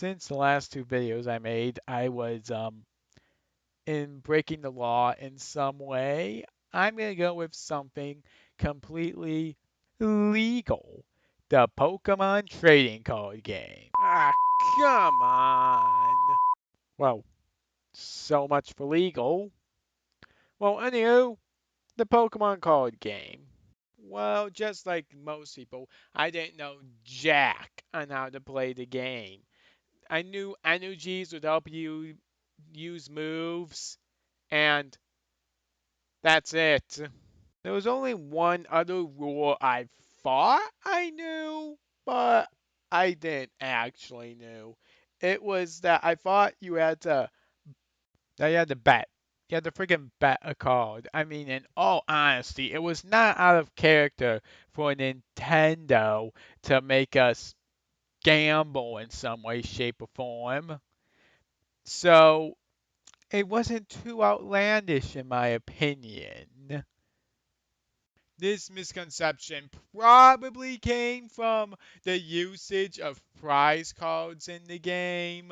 Since the last two videos I made, I was in breaking the law in some way. I'm gonna go with something completely legal. The Pokemon trading card game. Ah, come on. Well, so much for legal. Well, anywho, the Pokemon card game. Well, just like most people, I didn't know jack on how to play the game. I knew energies would help you use moves, and that's it. There was only one other rule I thought I knew, but I didn't actually know. It was that I thought you had to bet. You had to freaking bet a card. I mean, in all honesty, it was not out of character for Nintendo to make us gamble in some way, shape, or form. So it wasn't too outlandish in my opinion. This misconception probably came from the usage of prize cards in the game.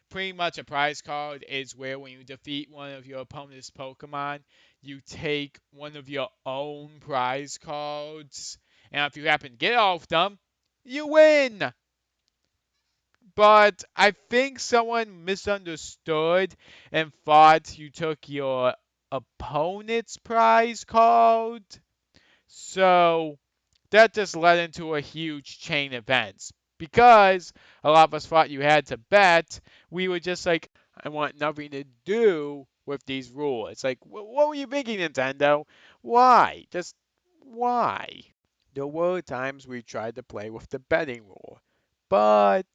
Pretty much a prize card is where when you defeat one of your opponent's Pokemon, you take one of your own prize cards. And if you happen to get all of them, you win! But I think someone misunderstood and thought you took your opponent's prize card. So that just led into a huge chain of events. Because a lot of us thought you had to bet, we were just like, I want nothing to do with these rules. It's like, what were you thinking, Nintendo? Why? Just why? There were times we tried to play with the betting rule, but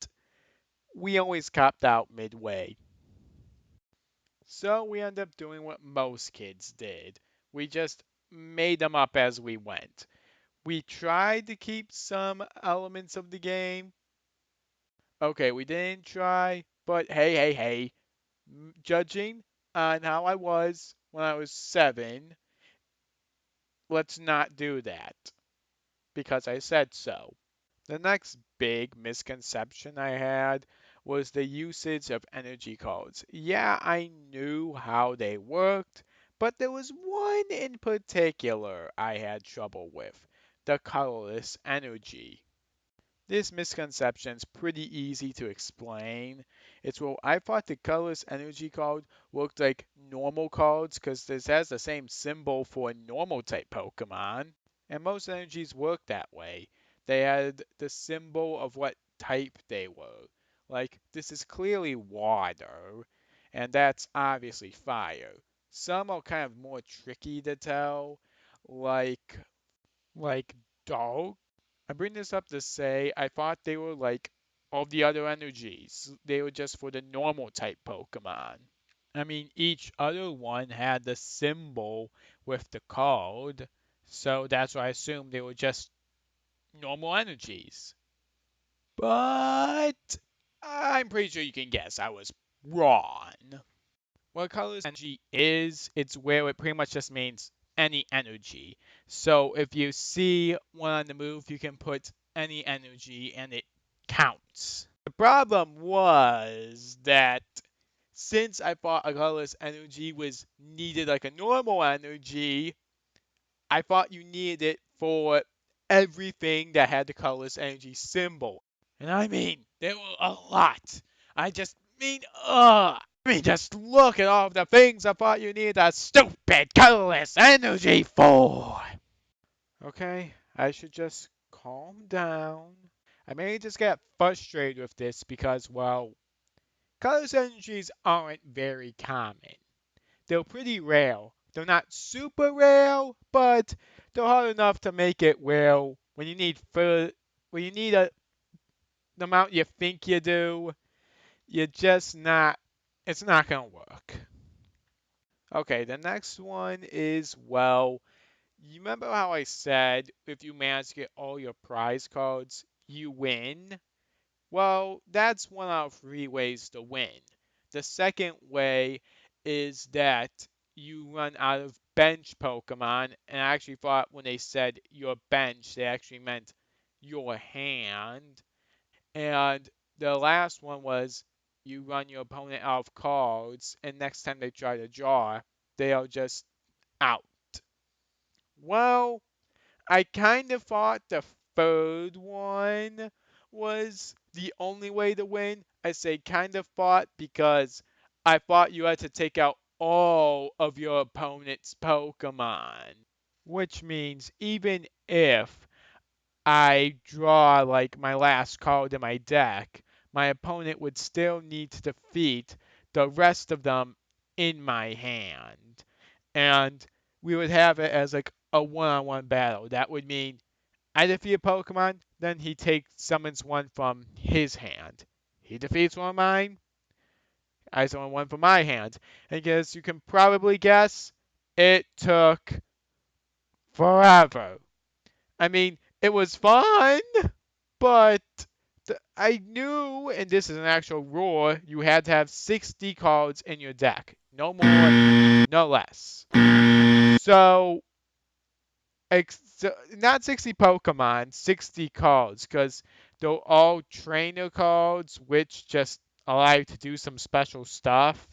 we always copped out midway. So we ended up doing what most kids did. We just made them up as we went. We tried to keep some elements of the game. Okay, we didn't try, but hey, judging on how I was when I was 7, let's not do that because I said so. The next big misconception I had was the usage of energy codes. Yeah, I knew how they worked, but there was one in particular I had trouble with, the colorless energy. This misconception's pretty easy to explain. It's well, I thought the colorless energy card looked like normal cards because this has the same symbol for a normal type Pokemon, and most energies work that way. They had the symbol of what type they were. Like, this is clearly water, and that's obviously fire. Some are kind of more tricky to tell, like like dark. I bring this up to say I thought they were like all the other energies. They were just for the normal type Pokemon. I mean, each other one had the symbol with the card, so that's why I assumed they were just normal energies. But I'm pretty sure you can guess I was wrong. What colorless energy is, it's where it pretty much just means any energy. So if you see one on the move, you can put any energy and it counts. The problem was that since I thought a colorless energy was needed like a normal energy, I thought you needed it for everything that had the colorless energy symbol. And I mean, there were a lot. Just look at all of the things I thought you needed a stupid colorless energy for. Okay, I should just calm down. I may just get frustrated with this because, well, colorless energies aren't very common. They're pretty rare. They're not super rare, but they're hard enough to make it where when you need the amount you think you do, you're just not. It's not gonna work. Okay, the next one is well, you remember how I said if you manage to get all your prize cards, you win? Well, that's one out of 3 ways to win. The second way is that you run out of bench Pokemon, and I actually thought when they said your bench, they actually meant your hand. And the last one was you run your opponent out of cards, and next time they try to draw, they are just out. Well, I kind of thought the third one was the only way to win. I say kind of thought because I thought you had to take out all of your opponent's Pokemon. Which means even if I draw like my last card in my deck, my opponent would still need to defeat the rest of them in my hand. And we would have it as like a one-on-one battle. That would mean I defeat a Pokemon, then he takes summons one from his hand. He defeats one of mine, I summon one from my hand. And as you can probably guess, it took forever. I mean, it was fun, but I knew, and this is an actual rule, you had to have 60 cards in your deck. No more, no less. So, not 60 Pokemon, 60 cards, because they're all trainer cards, which just allow you to do some special stuff.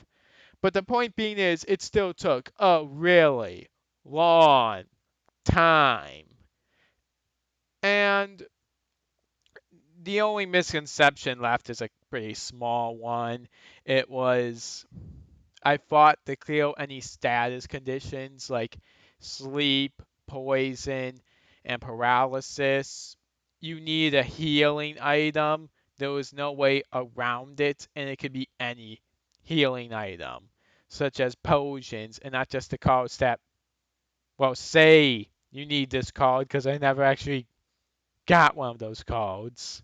But the point being is, it still took a really long time. And the only misconception left is a pretty small one. It was I fought to clear any status conditions like sleep, poison, and paralysis. You need a healing item. There was no way around it, and it could be any healing item, such as potions, and not just the cards that, well, say you need this card because I never actually got one of those cards.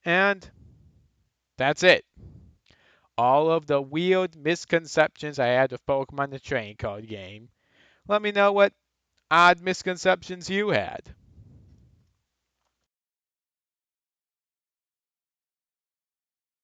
And that's it. All of the weird misconceptions I had with Pokemon the Trading Card Game. Let me know what odd misconceptions you had.